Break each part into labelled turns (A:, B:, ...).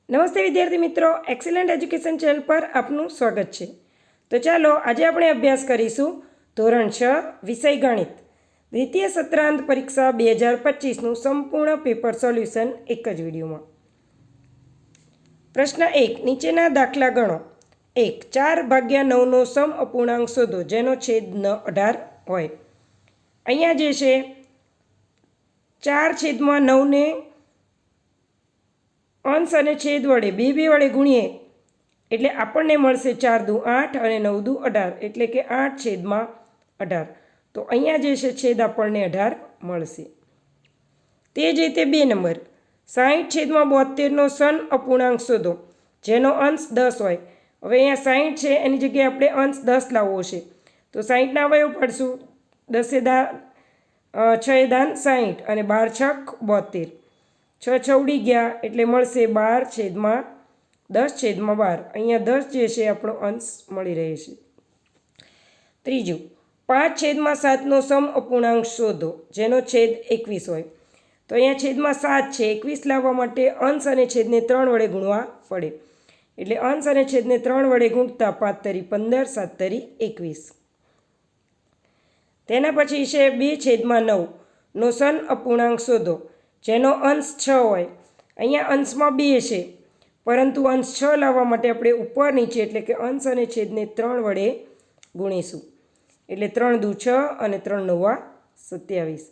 A: નમસ્તે વિદ્યાર્થી મિત્રો, એક્સેલન્ટ એજ્યુકેશન ચેનલ પર આપનું સ્વાગત છે. તો ચાલો આજે આપણે અભ્યાસ કરીશું ધોરણ 6 વિષય ગણિત દ્વિતીય સત્રાંત પરીક્ષા 2025નું સંપૂર્ણ પેપર સોલ્યુશન એક જ વિડીયોમાં. પ્રશ્ન 1, નીચેના દાખલા ગણો. 1, 4/9નો સમ અપૂર્ણાંક શોધો જેનો છેદ 18 હોય. અહીંયા જે છે 4/9ને અંશ અને છેદ વડે બે વડે ગુણીએ એટલે આપણને મળશે 4 દુ 8 અને 9 દુ 18 એટલે કે 8/18. તો અહીંયા જે છે છેદ આપણને 18 મળશે. તે જ રીતે 2 નંબર 60/72નો સમ અપૂર્ણાંક શોધો જેનો અંશ 10 હોય. હવે અહીંયા 60 છે એની જગ્યાએ આપણે અંશ 10 લાવવો છે. તો 60ના અવયવ પાડશું. 10 6 દાન 60 અને 12 છક 72. 6 ઉડી ગયા એટલે મળશે 12/10/12. અહીંયા 10 જે છે આપણો અંશ મળી રહે છે. ત્રીજું 5/7નો સમ અપૂર્ણાંક શોધો જેનો છેદ 21 હોય. તો અહીંયા છેદમાં 7 છે, 21 લાવવા માટે અંશ અને છેદને 3 વડે ગુણવા પડે. એટલે અંશ અને છેદને 3 વડે ગુણતા 5 તરી 15, 7 તરી 21. તેના પછી છે 2/9નો સમ અપૂર્ણાંક શોધો જેનો અંશ 6 હોય. અહીંયા અંશમાં 2 છે પરંતુ અંશ 6 લાવવા માટે આપણે ઉપર નીચે એટલે કે અંશ અને છેદને 3 વડે ગુણીશું. એટલે 3 દુ 6 અને 3 9 27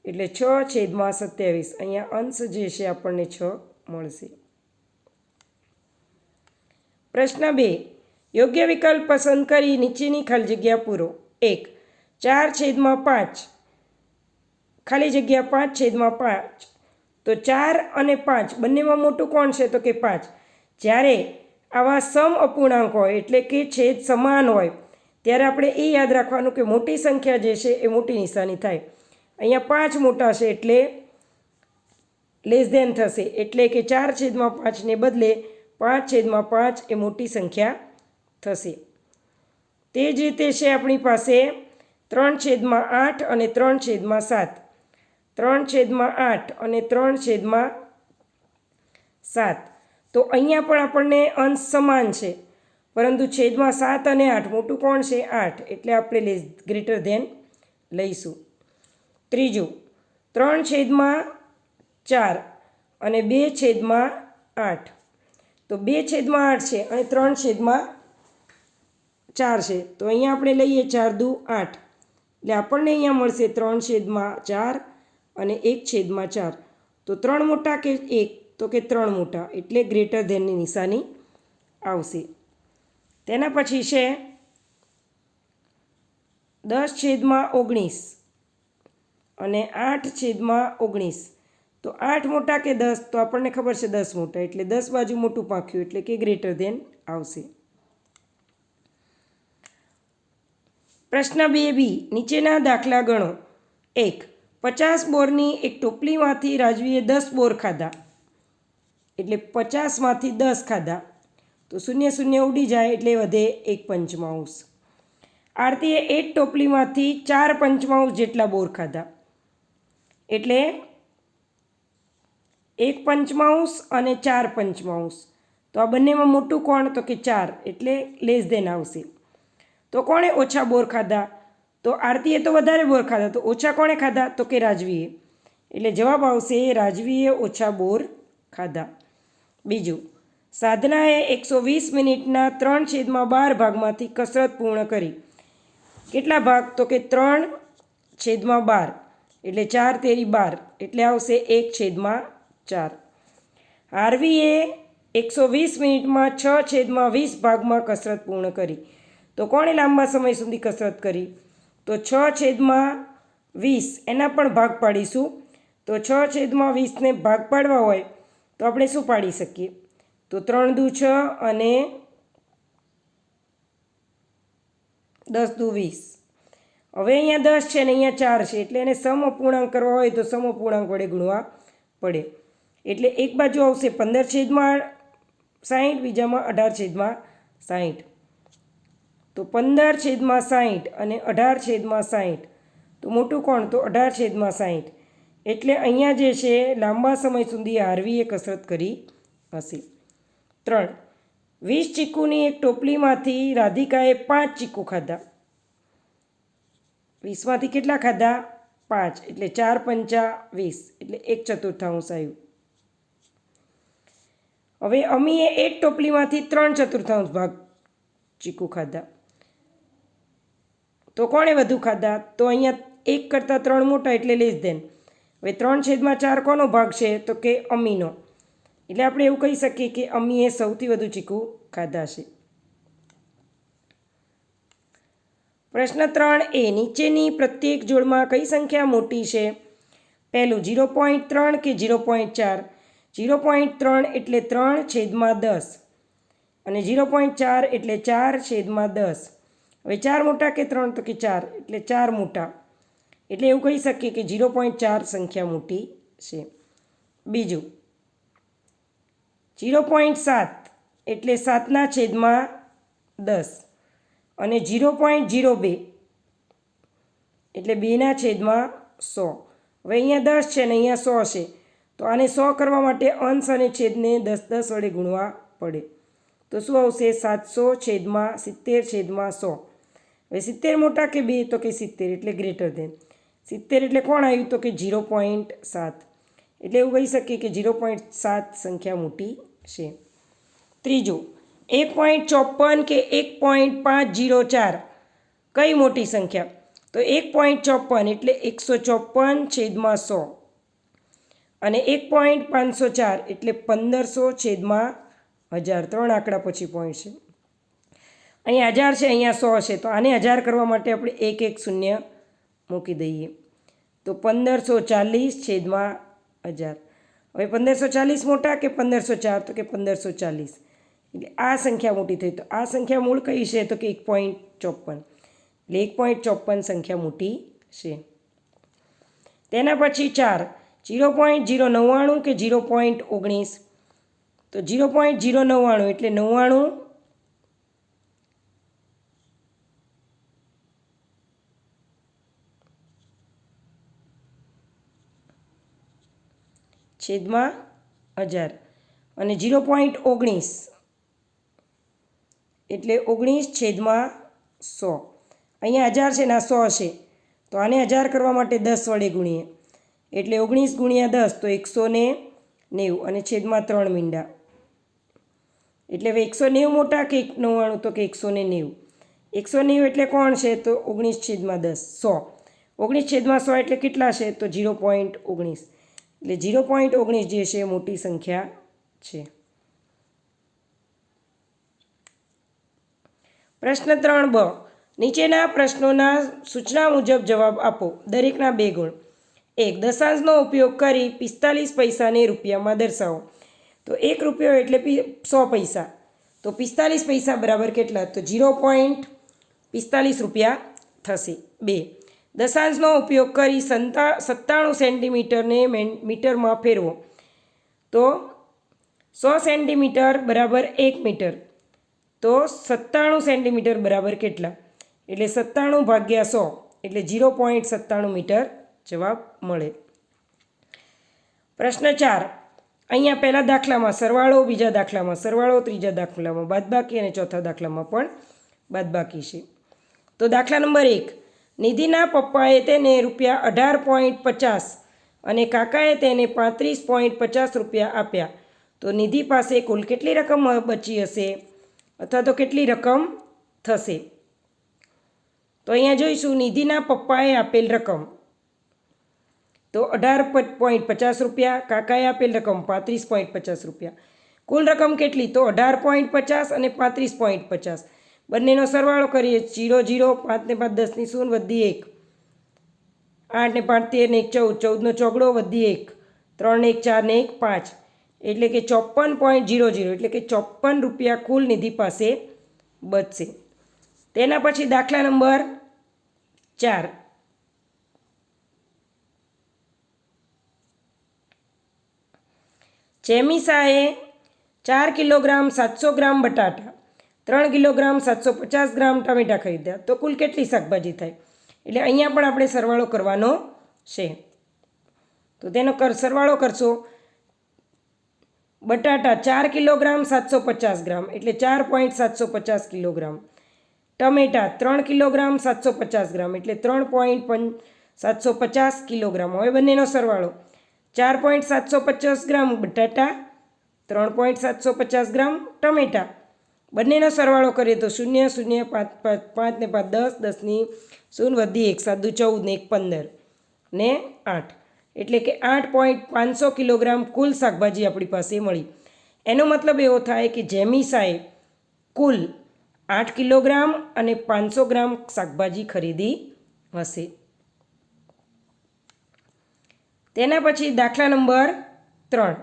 A: એટલે 6/27. અહીંયા અંશ જે છે આપણને 6 મળશે. પ્રશ્ન 2, યોગ્ય વિકલ્પ પસંદ કરી નીચેની ખાલી જગ્યા પૂરો. 1, 4/5 ખાલી જગ્યા 5/5. તો 4 અને 5 બંનેમાં મોટું કોણ છે? તો કે 5. જ્યારે આવા સમ અપૂર્ણાંક હોય એટલે કે છેદ સમાન હોય ત્યારે આપણે એ યાદ રાખવાનું કે મોટી સંખ્યા જે છે એ મોટી નિશાની થાય. અહીંયા 5 મોટા છે એટલે લેસ ધેન થશે. એટલે કે 4/5ને બદલે 5/5 એ મોટી સંખ્યા થશે. તે જ રીતે છે આપણી પાસે 3/8 અને 3/7. 3/8 અને 3/7. તો અહીંયા પણ આપણને અંશ સમાન છે પરંતુ છેદમાં 7 અને 8 મોટું કોણ છે? 8 એટલે આપણે ગ્રેટર ધેન લઈશું. ત્રીજું 3/4 અને 2/8. તો 2/8 છે અને 3/4 છે. તો અહીંયા આપણે લઈએ 4 દુ 8 એટલે આપણને અહીંયા મળશે 3/4 અને 1/4. તો 3 મોટા કે 1? તો કે 3 મોટા એટલે ગ્રેટર ધેનની નિશાની આવશે. તેના પછી છે 10/19 અને 8/19. તો 8 મોટા કે 10? તો આપણને ખબર છે 10 મોટા એટલે 10 બાજુ મોટું પાક્યું એટલે કે ગ્રેટર ધેન આવશે. પ્રશ્ન 2b, નીચેના દાખલા ગણો. 1, 50 બોરની એક ટોપલીમાંથી રાજવીએ 10 બોર ખાધા. એટલે 50માંથી 10 ખાધા તો 0 ઉડી જાય એટલે વધે 1/5. આરતીએ એક ટોપલીમાંથી 4/5 જેટલા બોર ખાધા. એટલે 1/5 અને 4/5. તો આ બંનેમાં મોટું કોણ? તો કે 4 એટલે લેસ ધેન આવશે. તો કોણે ઓછા બોર ખાધા? તો આરતીએ તો વધારે બોર ખાધા. તો ઓછા કોણે ખાધા? તો કે રાજવીએ. એટલે જવાબ આવશે રાજવીએ ઓછા બોર ખાધા. બીજું, સાધનાએ 120 મિનિટના 3/12 ભાગમાંથી કસરત પૂર્ણ કરી. કેટલા ભાગ? તો કે 3/12 એટલે 4 તેરી 12 એટલે આવશે 1/4. હાર્વીએ 120 મિનિટમાં 6/20 ભાગમાં કસરત પૂર્ણ કરી. તો કોણે લાંબા સમય સુધી કસરત કરી? તો 6/20 એના પણ ભાગ પાડીશું. તો 6/20ને ભાગ પાડવા હોય તો આપણે શું પાડી શકીએ? તો 3 દુ 6 અને 10 દુ 20. હવે અહીંયા 10 છે ને અહીંયા 4 છે એટલે એને સમ અપૂર્ણાંક કરવા હોય તો સમ અપૂર્ણાંક વડે ગુણવા પડે. એટલે એક બાજુ આવશે 15/60, બીજામાં 18/60. તો 15/60 અને 18/60. તો મોટું કોણ? તો 18/60. એટલે અહીંયા જે છે લાંબા સમય સુધી હાર્વીએ કસરત કરી હશે. 3. 20 ચીકુની એક ટોપલીમાંથી રાધિકાએ 5 ચીકુ ખાધા. 20માંથી કેટલા ખાધા? 5. એટલે 4 પંચા 20 એટલે 1/4 આવ્યું. હવે અમીએ એક ટોપલીમાંથી 3/4 ભાગ ચીકુ ખાધા. તો કોણે વધુ ખાધા? તો અહીંયા 1 કરતાં 3 મોટા એટલે લેસ ધેન. હવે 3/4 કોનો ભાગ છે? તો કે અમીનો. એટલે આપણે એવું કહી શકીએ કે અમીએ સૌથી વધુ ચીકુ ખાધા છે. પ્રશ્ન 3a. નીચેની પ્રત્યેક જોડમાં કઈ સંખ્યા મોટી છે? પહેલું 0.3 કે 0.4? 0.3 એટલે 3/10 અને 0.4 એટલે 4/10. હવે 4 મોટા કે 3? તો કે 4 એટલે 4 મોટા. એટલે એવું કહી શકીએ કે 0.4 સંખ્યા મોટી છે. બીજું 0.7 એટલે 7/10 અને 0.02 એટલે 2/100. હવે અહીંયા 10 છે ને અહીંયા 100 છે, તો આને 100 કરવા માટે અંશ અને છેદને 10 વડે ગુણવા પડે. તો શું આવશે? 700/70/100. હવે 70 મોટા કે 2? તો કે 70 એટલે ગ્રેટર ધેન. 70 એટલે કોણ આવ્યું? તો કે 0.7. એટલે એવું કહી શકીએ કે 0.7 સંખ્યા મોટી છે. ત્રીજું 1.54 કે 1.504 કઈ મોટી સંખ્યા? તો 1.54 એટલે 154/100 અને 1.504 એટલે 1500/1000. 3 આંકડા પછી પોઈન્ટ છે. અહીંયા 1000 છે, અહીંયા 100 છે, તો આને 1000 કરવા માટે આપણે 1 1 0 મૂકી દઈએ. તો 1540/1000. હવે 1540 મોટા કે 1504? તો કે 1540. એટલે આ સંખ્યા મોટી થઈ. તો આ સંખ્યા મૂળ કઈ છે? તો કે 1.54. એટલે 1.54 સંખ્યા મોટી છે. તેના પછી 4. 0.099 કે 0.19? તો 0.099 એટલે 99 છેદમાં 1000 અને 0.19 એટલે 19/100. અહીંયા 1000 છે ને આ 100 છે, તો આને 1000 કરવા માટે 10 વડે ગુણીએ એટલે 19 × 10 તો 190 અને છેદમાં 3 મીંડા. એટલે હવે 190 મોટા કે 99? તો કે 190. 190 એટલે કોણ છે? તો 19/10 100. 19/100 એટલે કેટલા છે? તો 0.19. એટલે 0.19 જે છે એ મોટી સંખ્યા છે. પ્રશ્ન 3b. નીચેના પ્રશ્નોના સૂચના મુજબ જવાબ આપો. દરેકના 2 ગુણ. 1. દશાંશનો ઉપયોગ કરી 45 પૈસાને રૂપિયામાં દર્શાવો. તો 1 રૂપિયો એટલે 100 પૈસા. તો 45 પૈસા બરાબર કેટલા? તો 0.45 રૂપિયા થશે. 2. દશાંશનો ઉપયોગ કરી 97 સેન્ટીમીટરને મીટરમાં ફેરવો. તો 100 સેન્ટીમીટર બરાબર 1 મીટર. તો 97 સેન્ટીમીટર બરાબર કેટલા? એટલે 97/100 એટલે 0.97 મીટર જવાબ મળે. પ્રશ્ન 4. અહીંયા પહેલા દાખલામાં સરવાળો, બીજા દાખલામાં સરવાળો, ત્રીજા દાખલામાં બાદબાકી અને ચોથા દાખલામાં પણ બાદબાકી છે. તો દાખલા નંબર 1. નિધિના પપ્પાએ તેને ₹18.50 અને કાકાએ તેને ₹35.50 આપ્યા. તો નિધિ પાસે કુલ કેટલી રકમ બચી હશે અથવા તો કેટલી રકમ થશે? તો અહીંયા જોઈશું નિધિના પપ્પાએ આપેલ રકમ તો ₹18.50, કાકાએ આપેલ રકમ ₹35.50. કુલ રકમ કેટલી? તો 18.50 અને 35.50. બંનેનો સરવાળો કરીએ. 0 0 5 ને 5 10 ની 0 વધી 1 8 ને 5 13 ને 1 14 14 નો ચોગડો વધી 1 3 ને 1 4 ને 1 5 એટલે કે 54.00 એટલે કે ₹54 કુલ નિધિ પાસે બચશે. તેના પછી દાખલા નંબર 4. ચેમિસાએ 4 કિલોગ્રામ 700 ગ્રામ બટાટા, 3 કિલોગ્રામ 750 ગ્રામ ટામેટાં ખરીદ્યા. તો કુલ કેટલી શાકભાજી થાય? એટલે અહીંયા પણ આપણે સરવાળો કરવાનો છે. તો તેનો સરવાળો કરશો. બટાટા 4 કિલોગ્રામ 750 ગ્રામ એટલે 4.750 કિલોગ્રામ. ટમેટા 3 કિલોગ્રામ 750 ગ્રામ એટલે 3.750 કિલોગ્રામ. હવે બંનેનો સરવાળો 4.750 ગ્રામ બટાટા, 3.750 ગ્રામ ટમેટા. બંનેનો સરવાળો કરીએ તો 0 0 5 5 ને 5 10 10 ની 0 વધી 1 7 14 ને 1 15 ને 8 એટલે કે 8.500 કિલોગ્રામ કુલ શાકભાજી આપણી પાસે મળી. એનો મતલબ એવો થાય કે જેમિસાએ કુલ 8 કિલોગ્રામ અને 500 ગ્રામ શાકભાજી ખરીદી હશે. તેના પછી દાખલા નંબર 3.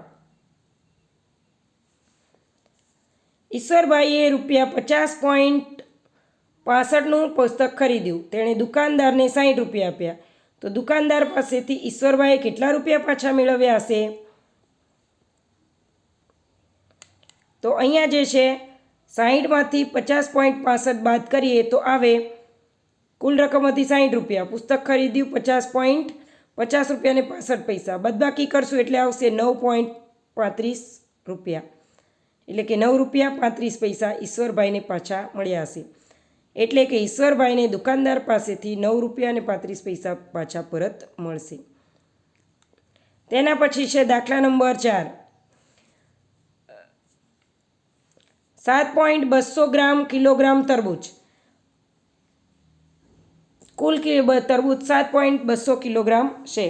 A: ઈશ્વરભાઈએ ₹50.65નું પુસ્તક ખરીદ્યું. તેણે દુકાનદારને 60 રૂપિયા આપ્યા. તો દુકાનદાર પાસેથી ઈશ્વરભાઈએ કેટલા રૂપિયા પાછા મેળવ્યા હશે? તો અહીંયા જે છે 60માંથી 50.65 બાદ કરીએ તો આવે કુલ રકમ હતી 60 રૂપિયા. પુસ્તક ખરીદ્યું 50 રૂપિયા ને 65 પૈસા. બાદબાકી કરશું એટલે આવશે 9.35 રૂપિયા. એટલે કે 9 રૂપિયા 35 પૈસા ઈશ્વરભાઈને પાછા મળ્યા હશે. એટલે કે ઈશ્વરભાઈને દુકાનદાર પાસેથી 9 રૂપિયા અને 35 પૈસા પાછા પરત મળશે. તેના પછી છે દાખલા નંબર 4. 7.200 ગ્રામ કિલોગ્રામ તરબૂચ. કુલ તરબૂચ 7.200 કિલોગ્રામ છે.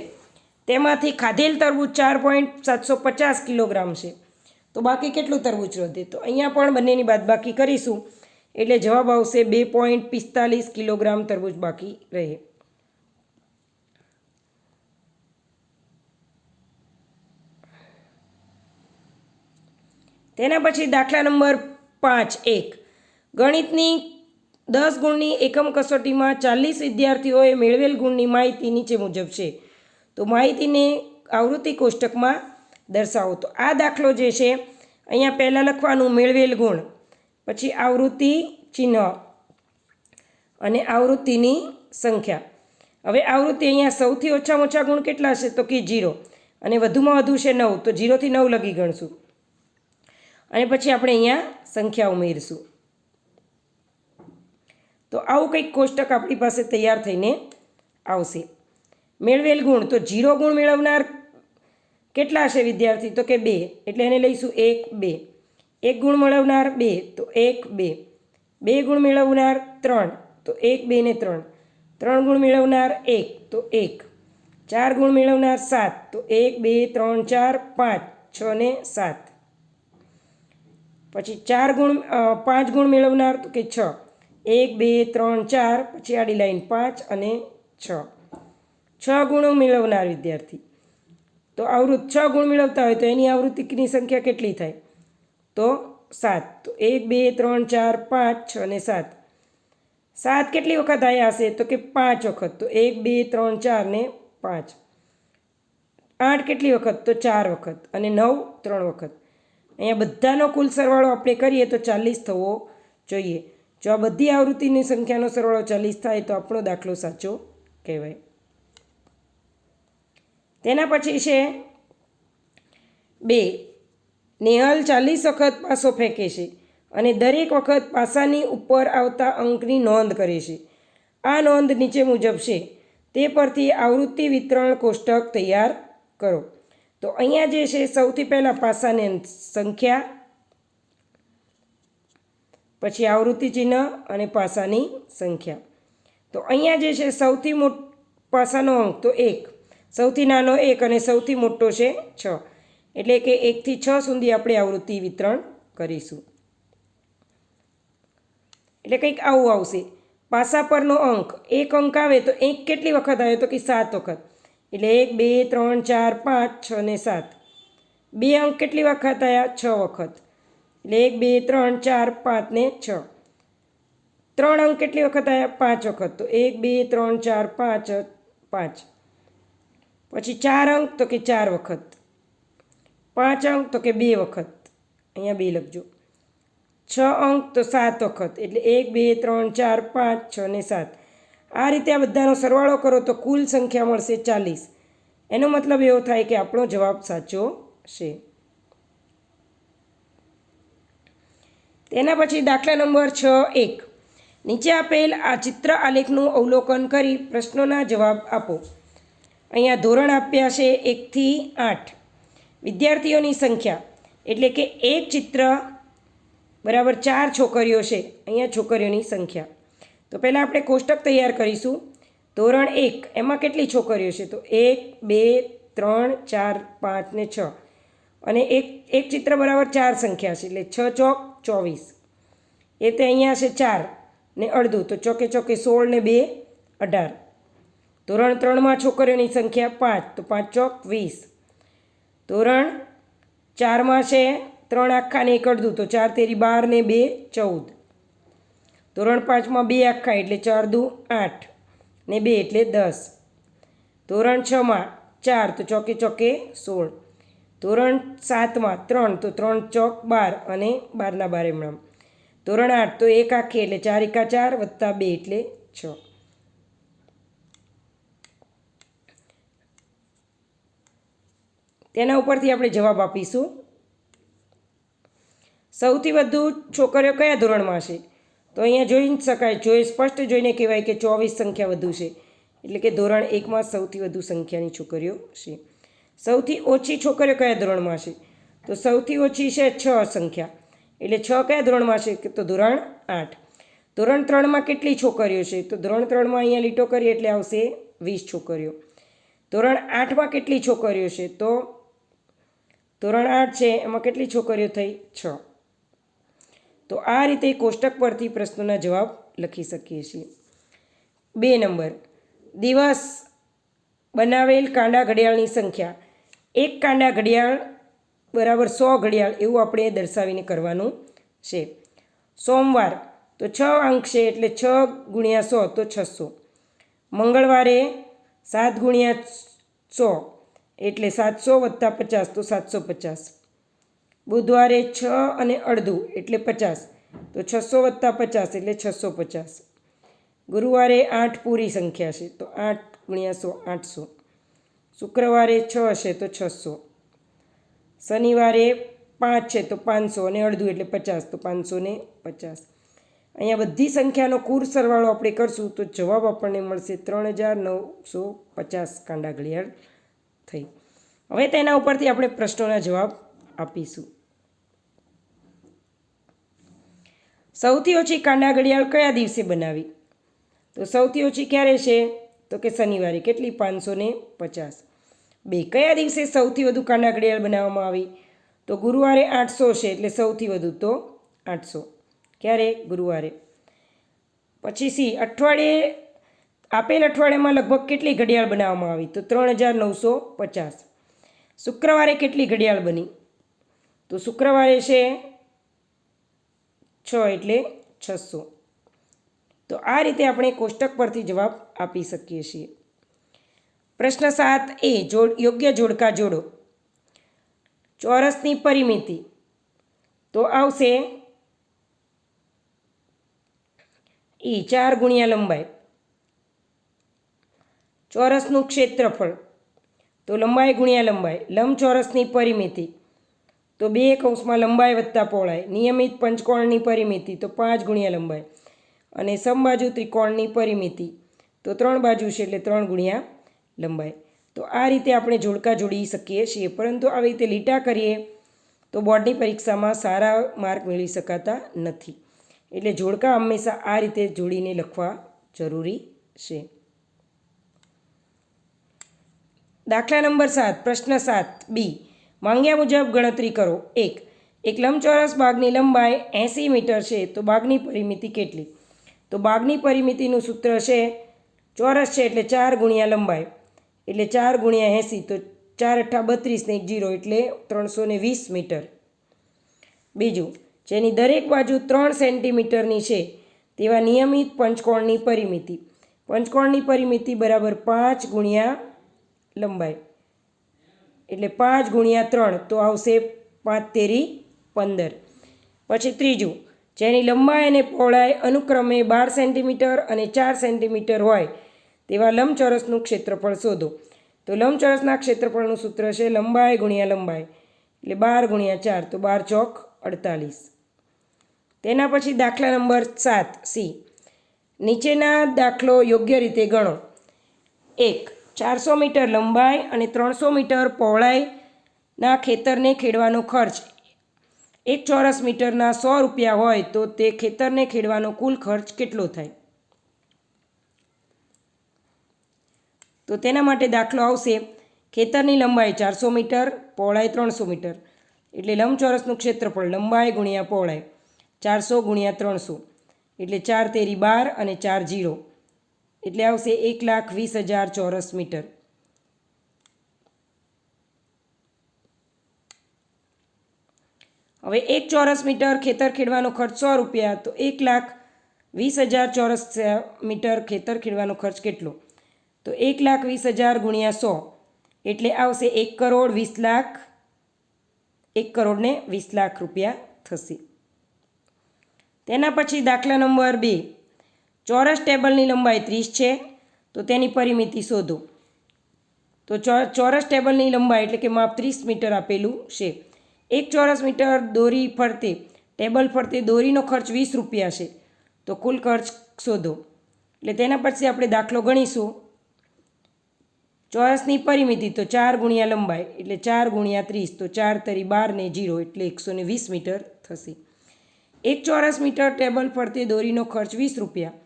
A: તેમાંથી ખાધેલ તરબૂચ 4.750 કિલોગ્રામ છે. તો બાકી કેટલું તરબૂચ વધે? તો અહીંયા પણ બંનેની બાદબાકી કરીશું એટલે જવાબ આવશે 2.45 કિલોગ્રામ તરબૂચ બાકી રહે. તેના પછી દાખલા નંબર 5. ગણિતની 10 ગુણની એકમ કસોટીમાં 40 વિદ્યાર્થીઓએ મેળવેલ ગુણની માહિતી નીચે મુજબ છે. તો માહિતીને આવૃત્તિ કોષ્ટકમાં દર્શાવો. તો આ દાખલો જે છે અહીંયા પહેલાં લખવાનું મેળવેલ ગુણ, પછી આવૃત્તિ ચિહ્ન અને આવૃત્તિની સંખ્યા. હવે આવૃત્તિ અહીંયા સૌથી ઓછામાં ઓછા ગુણ કેટલા છે? તો કે 0 અને વધુમાં વધુ છે 9. તો 0 થી 9 લગી ગણશું અને પછી આપણે અહીંયા સંખ્યા ઉમેરીશું. તો આવું કંઈક કોષ્ટક આપણી પાસે તૈયાર થઈને આવશે. મેળવેલ ગુણ તો 0 ગુણ મેળવનાર કેટલા હશે વિદ્યાર્થી? તો કે 2 એટલે એને લઈશું 1 2. 1 ગુણ મેળવનાર 2 તો 1 2. 2 ગુણ મેળવનાર 3 તો 1 2 ને 3. 3 ગુણ મેળવનાર 1 તો 1. 4 ગુણ મેળવનાર 7 તો 1 2 3 4 5 6 ને 7. પછી 5 ગુણ મેળવનાર તો કે 6. 1 2 3 4 પછી આડી લાઈન 5 અને 6. 6 ગુણો મેળવનાર વિદ્યાર્થી તો 6 ગુણ મેળવતા હોય તો એની આવૃત્તિની સંખ્યા કેટલી થાય? તો 7. તો 1 2 3 4 5 6 અને 7. 7 કેટલી વખત આવ્યા હશે? તો કે 5 વખત. તો 1 2 3 4 ને 5. 8 કેટલી વખત? તો 4 વખત અને 9 3 વખત. અહીંયા બધાનો કુલ સરવાળો આપણે કરીએ તો 40 થવો જોઈએ. જો આ બધી આવૃત્તિની સંખ્યાનો સરવાળો 40 થાય તો આપણો દાખલો સાચો કહેવાય. તેના પછી છે 2. નેહલ 40 વખત પાસો ફેંકે છે અને દરેક વખત પાસાની ઉપર આવતા અંકની નોંધ કરે છે. આ નોંધ નીચે મુજબ છે. તે પરથી આવૃત્તિ વિતરણ કોષ્ટક તૈયાર કરો. તો અહીંયા જે છે સૌથી પહેલાં પાસાની સંખ્યા, પછી આવૃત્તિ ચિહ્ન અને પાસાની સંખ્યા. તો અહીંયા જે છે સૌથી મોટો પાસાનો અંક તો 1, સૌથી નાનો 1 અને સૌથી મોટો છે 6. એટલે કે 1 થી 6 સુધી આપણે આવૃત્તિ વિતરણ કરીશું. એટલે કંઈક આવું આવશે. પાસા પરનો અંક 1 અંક આવે તો 1 કેટલી વખત આવે? તો કે 7 વખત. એટલે 1 2 3 4 5 6 ને 7. 2 અંક કેટલી વખત આવ્યા? 6 વખત. એટલે 1 2 3 4 5 ને 6. 3 અંક કેટલી વખત આવ્યા? 5 વખત. તો 1 2 3 4 5 5. પછી 4 અંક તો કે 4 વખત. 5 અંક તો કે 2 વખત. અહીંયા 2 લખજો. 6 અંક તો 7 વખત. એટલે 1 2 3 4 5 6 ને 7. આ રીતે આ બધાનો સરવાળો કરો તો કુલ સંખ્યા મળશે 40. એનો મતલબ એવો થાય કે આપણો જવાબ સાચો છે. તેના પછી દાખલા નંબર 6.1 નીચે આપેલ આ ચિત્ર આલેખનું અવલોકન કરી પ્રશ્નોના જવાબ આપો. અહીંયા ધોરણ આપ્યા છે 1 થી 8. વિદ્યાર્થીઓની સંખ્યા એટલે કે એક ચિત્ર બરાબર 4 છોકરીઓ છે. અહીંયા છોકરીઓની સંખ્યા. તો પહેલાં આપણે કોષ્ટક તૈયાર કરીશું. ધોરણ 1 એમાં કેટલી છોકરીઓ છે? તો 1 2 3 4 5 ને 6 અને એક ચિત્ર બરાબર 4 સંખ્યા છે એટલે 6 ચોક 24. એ તે અહીંયા છે 4 ને અડધું તો ચોકે ચોકે 16 ને 2 18. ધોરણ 3માં છોકરીઓની સંખ્યા 5 તો 5 ચોક 20. ધોરણ 4માં છે 3 આખા ને 1 અડધું તો 4 તેરી 12 ને 2 14. ધોરણ 5માં 2 આખા એટલે 4 દુ 8 ને 2 એટલે 10. ધોરણ 6માં 4 તો ચોકે ચોકે 16. ધોરણ 7માં 3 તો 3 ચોક 12 અને 12 ના 12 એમણામ. ધોરણ 8 તો 1 આખી એટલે 4 એકા 4 વત્તા 2 એટલે 6. તેના ઉપરથી આપણે જવાબ આપીશું. સૌથી વધુ છોકરીઓ કયા ધોરણમાં છે? તો અહીંયા જોઈ શકાય, સ્પષ્ટ જોઈને કહેવાય કે 24 સંખ્યા વધુ છે. એટલે કે ધોરણ 1માં સૌથી વધુ સંખ્યાની છોકરીઓ છે. સૌથી ઓછી છોકરીઓ કયા ધોરણમાં છે? તો સૌથી ઓછી છે 6 સંખ્યા. એટલે 6 કયા ધોરણમાં છે? તો ધોરણ 8. ધોરણ 3માં કેટલી છોકરીઓ છે? તો ધોરણ 3માં અહીંયા લીટો કરીએ એટલે આવશે 20 છોકરીઓ. ધોરણ 8માં કેટલી છોકરીઓ છે? તો ધોરણ 8 છે એમાં કેટલી છોકરીઓ થઈ? 6. તો આ રીતે કોષ્ટક પરથી પ્રશ્નોના જવાબ લખી શકીએ છીએ. 2 નંબર, દિવસ બનાવેલ કાંડા ઘડિયાળની સંખ્યા. એક કાંડા ઘડિયાળ બરાબર 100 ઘડિયાળ એવું આપણે દર્શાવીને કરવાનું છે. સોમવાર તો 6 અંક છે એટલે 6 ગુણ્યા 100 તો 600. મંગળવારે 7 ગુણ્યા 100 એટલે 700 વત્તા 50 તો 750. બુધવારે 6 અને અડધું એટલે 50 તો 600 વત્તા 50 એટલે 650. ગુરુવારે 8 પૂરી સંખ્યા છે તો 8 ગુણ્યા 100 800. શુક્રવારે 6 છે તો 600. શનિવારે 5 છે તો 500 અને અડધું એટલે 50 તો 550. અહીંયા બધી સંખ્યાનો કુલ સરવાળો આપણે કરશું તો જવાબ આપણને મળશે 3950 કાંડા ઘડિયાળ થઈ. હવે તેના ઉપરથી આપણે પ્રશ્નોના જવાબ આપીશું. સૌથી ઓછી કાંડા ઘડિયાળ કયા દિવસે બનાવી? તો સૌથી ઓછી ક્યારે છે? તો કે શનિવારે. કેટલી? 550. 2 કયા દિવસે સૌથી વધુ કાંડા ઘડિયાળ બનાવવામાં આવી? તો ગુરુવારે 800 છે એટલે સૌથી વધુ તો 800. ક્યારે? ગુરુવારે. પછી સી, અઠવાડિયે આપેલ અઠવાડિયામાં લગભગ કેટલી ઘડિયાળ બનાવવામાં આવી? તો 3950. શુક્રવારે કેટલી ઘડિયાળ બની? તો શુક્રવારે છે 6 એટલે 600. તો આ રીતે આપણે કોષ્ટક પરથી જવાબ આપી શકીએ છીએ. પ્રશ્ન 7a, યોગ્ય જોડકા જોડો. ચોરસની પરિમિતિ તો આવશે 4 ગુણ્યા લંબાઈ. ચોરસનું ક્ષેત્રફળ તો લંબાઈ ગુણ્યા લંબાઈ. લંબચોરસની પરિમિતિ તો 2 કૌંસમાં લંબાઈ વત્તા પહોળાઈ. નિયમિત પંચકોણની પરિમિતિ તો 5 ગુણ્યા લંબાઈ. અને સમબાજુ ત્રિકોણની પરિમિતિ તો 3 બાજુ છે એટલે 3 ગુણ્યા લંબાઈ. તો આ રીતે આપણે જોડકા જોડી શકીએ છીએ. પરંતુ આવી રીતે લીટા કરીએ તો બોર્ડની પરીક્ષામાં સારા માર્ક મેળવી શકાતા નથી. એટલે જોડકા હંમેશા આ રીતે જોડીને લખવા જરૂરી છે. દાખલા નંબર 7, પ્રશ્ન 7b, માંગ્યા મુજબ ગણતરી કરો. 1. એક લંબચોરસ બાગની લંબાઈ 80 મીટર છે તો બાગની પરિમિતિ કેટલી? તો બાગની પરિમિતિનું સૂત્ર છે, ચોરસ છે એટલે 4 ગુણ્યા લંબાઈ એટલે 4 ગુણ્યા 80 તો 4 × 32 ને 1 0 એટલે 320 મીટર. બીજું, જેની દરેક બાજુ 3 સેન્ટીમીટરની છે તેવા નિયમિત પંચકોણની પરિમિતિ. પંચકોણની પરિમિતિ બરાબર 5 ગુણ્યા લંબાઈ એટલે 5 ગુણ્યા 3 તો આવશે 5 તેરી 15. પછી ત્રીજું, જેની લંબાઈ અને પહોળાઈ અનુક્રમે 12 સેન્ટીમીટર અને 4 સેન્ટીમીટર હોય તેવા લંબચોરસનું ક્ષેત્રફળ શોધો. તો લંબચોરસના ક્ષેત્રફળનું સૂત્ર છે લંબાઈ ગુણ્યા લંબાઈ એટલે 12 ગુણ્યા 4 તો 12 ચોક 48. તેના પછી દાખલા નંબર 7C. નીચેના દાખલો યોગ્ય રીતે ગણો. 1. 400 મીટર લંબાઈ અને 300 મીટર પહોળાઈના ખેતરને ખેડવાનો ખર્ચ 1 ચોરસ મીટરના 100 રૂપિયા હોય તો તે ખેતરને ખેડવાનો કુલ ખર્ચ કેટલો થાય? તો તેના માટે દાખલો આવશે. ખેતરની લંબાઈ 400 મીટર, પહોળાઈ 300 મીટર, એટલે લંબચોરસનું ક્ષેત્રફળ લંબાઈ ગુણ્યા પહોળાઈ 400 ગુણ્યા 300, એટલે 4 તેરી 12 અને 4 0, એટલે આવશે 1,20,000 ચોરસ મીટર. હવે 1 ચોરસ મીટર ખેતર ખેડવાનો ખર્ચ 100 રૂપિયા, તો 1,20,000 ચોરસ મીટર ખેતર ખેડવાનો ખર્ચ કેટલો? તો 1,20,000 ગુણ્યા 100, એટલે આવશે 1,20,00,000 રૂપિયા થશે. તેના પછી દાખલા નંબર 2. ચોરસ ટેબલની લંબાઈ 30 છે, તો તેની પરિમિતિ શોધો. તો ચોરસ ટેબલની લંબાઈ એટલે કે માપ 30 મીટર આપેલું છે. 1 ચોરસ મીટર દોરી ફરતે ટેબલ ફરતે દોરીનો ખર્ચ 20 રૂપિયા છે, તો કુલ ખર્ચ શોધો. એટલે તેના પછી આપણે દાખલો ગણીશું. ચોરસની પરિમિતિ તો 4 ગુણ્યા લંબાઈ, એટલે 4 ગુણ્યા 30, તો 4 તરી 12 ને 0, એટલે 120 મીટર થશે. 1 ચોરસ મીટર ટેબલ ફરતે દોરીનો ખર્ચ 20 રૂપિયા,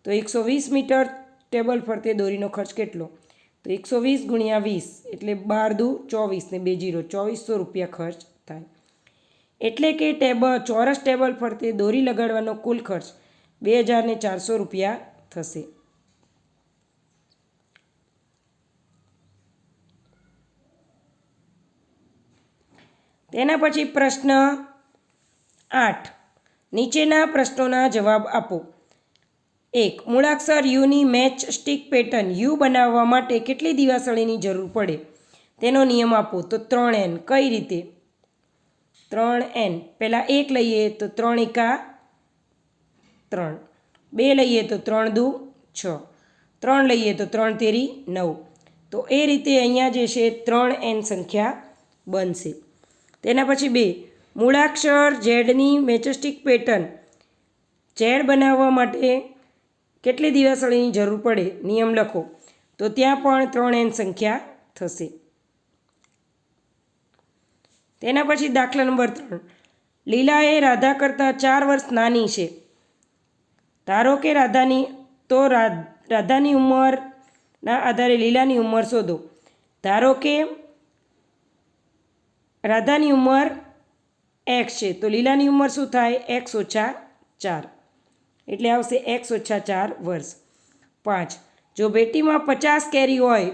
A: તો 120 મીટર ટેબલ ફરતે દોરીનો ખર્ચ કેટલો? તો 120 ગુણ્યા 20, એટલે 12 દુ 24 ને 2 0, 2400 રૂપિયા ખર્ચ થાય. એટલે કે ચોરસ ટેબલ ફરતે દોરી લગાડવાનો કુલ ખર્ચ 2,400 રૂપિયા થશે. તેના પછી પ્રશ્ન 8. નીચેના પ્રશ્નોના જવાબ આપો. 1. મૂળાક્ષર યુની મેચ સ્ટિક પેટર્ન યુ બનાવવા માટે કેટલી દિવાસળીની જરૂર પડે? તેનો નિયમ આપો. તો 3n. કઈ રીતે? 3n. પહેલાં 1 લઈએ તો 3 એકા 3, 2 લઈએ તો 3 દુ 6, 3 લઈએ તો 3 તેરી 9. તો એ રીતે અહીંયા જે છે 3n સંખ્યા બનશે. તેના પછી 2. મૂળાક્ષર ઝેડની મેચેસ્ટિક પેટર્ન ઝેડ બનાવવા માટે કેટલી દિવાસળીની જરૂર પડે? નિયમ લખો. તો ત્યાં પણ 3n સંખ્યા થશે. તેના પછી દાખલા નંબર 3. લીલા એ રાધા કરતાં 4 વર્ષ નાની છે. ધારો કે રાધાની ઉંમરના આધારે લીલાની ઉંમર શોધો. ધારો કે રાધાની ઉંમર x છે, તો લીલાની ઉંમર શું થાય? x ઓછા 4, એટલે આવશે x ઓછા 4 વર્ષ. 5. જો પેટીમાં 50 કેરી હોય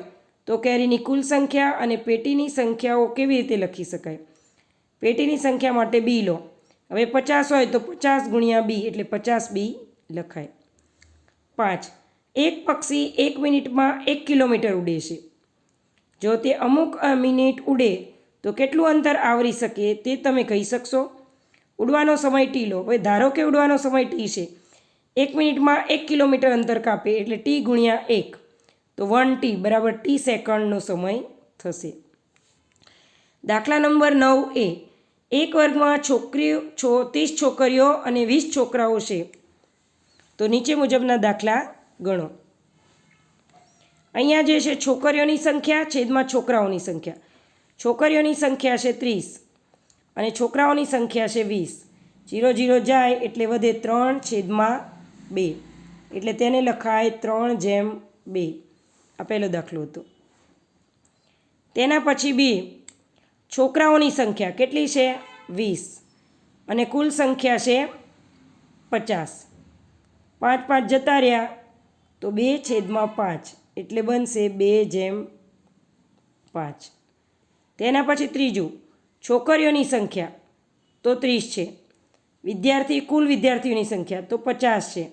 A: તો કેરીની કુલ સંખ્યા અને પેટીની સંખ્યાઓ કેવી રીતે લખી શકાય? પેટીની સંખ્યા માટે b લો. હવે 50 હોય તો 50 ગુણ્યા b, એટલે 50b લખાય. 5. એક પક્ષી 1 મિનિટમાં 1 કિલોમીટર ઉડે છે. જો તે અમુક મિનિટ ઉડે તો કેટલું અંતર આવરી શકે તે તમે કહી શકશો? ઉડવાનો સમય t લો. હવે ધારો કે ઉડવાનો સમય t છે, 1 મિનિટમાં 1 કિલોમીટર અંતર કાપે, એટલે t ગુણ્યા 1, તો 1t બરાબર t સેકન્ડનો સમય થશે. દાખલા નંબર 9a. એક વર્ગમાં 30 છોકરીઓ અને 20 છોકરાઓ છે, તો નીચે મુજબના દાખલા ગણો. અહીંયા જે છે છોકરીઓની સંખ્યા છેદમાં છોકરાઓની સંખ્યા. છોકરીઓની સંખ્યા છે 30 અને છોકરાઓની સંખ્યા છે 20. 0 0 જાય એટલે વધે 3/2, એટલે તેને લખાય 3/2. આ પહેલો દાખલો હતો. તેના પછી 2. છોકરાઓની સંખ્યા કેટલી છે? 20 અને કુલ સંખ્યા છે 50. 5 5 જતા રહ્યા તો 2/5, એટલે બનશે 2/5. તેના પછી 3. છોકરીઓની સંખ્યા તો 30 છે, કુલ વિદ્યાર્થીઓની સંખ્યા તો 50 છે,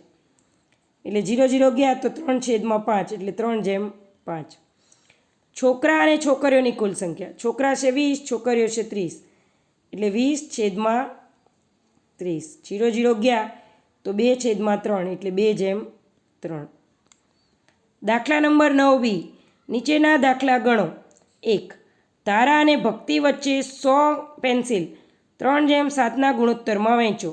A: એટલે 0 0 ગયા તો 3/5, એટલે 3/5. છોકરા અને છોકરીઓની કુલ સંખ્યા. છોકરા છે 20, છોકરીઓ છે 30, એટલે 20/30. 0 0 ગયા તો 2/3, એટલે 2/3. દાખલા નંબર 9b. નીચેના દાખલા ગણો. 1. તારા અને ભક્તિ વચ્ચે 100 પેન્સિલ 3/7ના ગુણોત્તરમાં વહેંચો.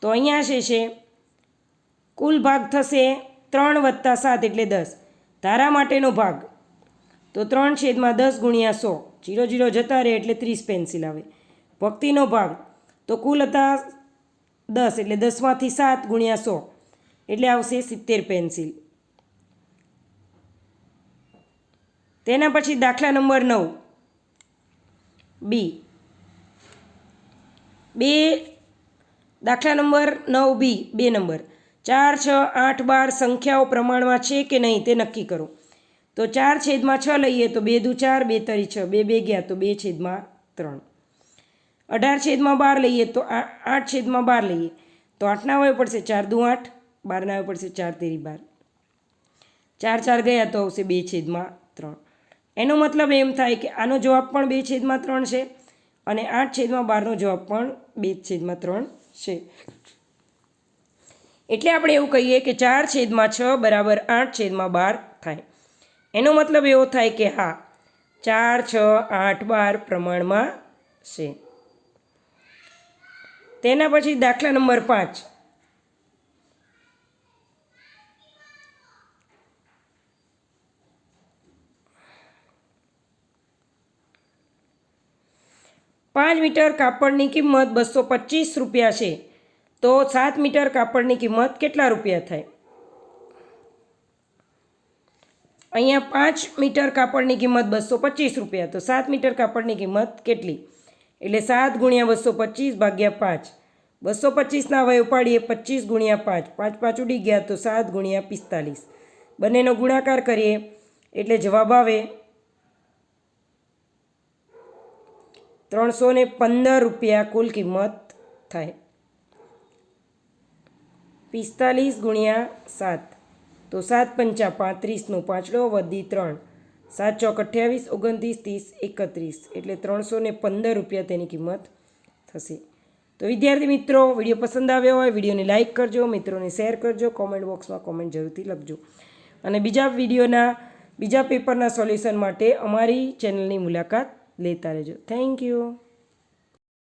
A: તો અહીંયા છે કુલ ભાગ થશે 3 + 7 એટલે 10. ધારા માટેનો ભાગ તો 3/10 ગુણ્યા 100, 0 0 જતા રહે એટલે 30 પેન્સિલ આવે. ભક્તિનો ભાગ તો કુલ હતા 10 એટલે 10માંથી 7 ગુણ્યા 100 એટલે આવશે 70 પેન્સિલ. તેના પછી દાખલા નંબર 9 બી. દાખલા નંબર 9 બી 2 નંબર 4, 6, 8, 12 સંખ્યાઓ પ્રમાણમાં છે કે નહીં તે નક્કી કરો. તો 4/6 લઈએ તો 2 દુ 4, 2 તરી 6, 2 2 ગયા તો 2/3. 18/12 લઈએ તો 8/12 લઈએ તો 8 ના આવવું પડશે 4 દુ 8, 12 ના આવવું પડશે 4 તેરી 12, 4 4 ગયા તો આવશે 2/3. એનો મતલબ એમ થાય કે આનો જવાબ પણ 2/3 છે અને 8/12નો જવાબ પણ 2/3 છે. એટલે આપણે એવું કહીએ કે 4/6 બરાબર 8/12 થાય. એનો મતલબ એવો થાય કે હા 4, 6, 8, 12 પ્રમાણમાં છે. તેના પછી દાખલા નંબર 5 5 મીટર કાપડની કિંમત 225 રૂપિયા છે તો 7 મીટર કાપડની કિંમત કેટલા રૂપિયા થાય? અહીંયા 5 મીટર કાપડની કિંમત 225 રૂપિયા તો 7 મીટર કાપડની કિંમત કેટલી? એટલે 7 ગુણ્યા 225 ભાગ્યા 5. 225ના હવે ઉપાડીએ 25 ગુણ્યા 5, 5 5 ઉડી ગયા તો 7 ગુણ્યા 45. બંનેનો ગુણાકાર કરીએ એટલે જવાબ આવે 315 રૂપિયા કુલ કિંમત થાય. 45 ગુણ્યા 7 તો 7 પંચા 35નો 5 વધી 3, 7 ચોક 28, 29, 30, 31 એટલે 315 રૂપિયા તેની કિંમત થશે. તો વિદ્યાર્થી મિત્રો, વિડીયો પસંદ આવ્યો હોય વિડીયોને લાઇક કરજો, મિત્રોને શેર કરજો, કોમેન્ટ બોક્સમાં કોમેન્ટ જરૂરથી લખજો અને બીજા પેપરના સોલ્યુશન માટે અમારી ચેનલની મુલાકાત લેતા રહેજો. Thank you.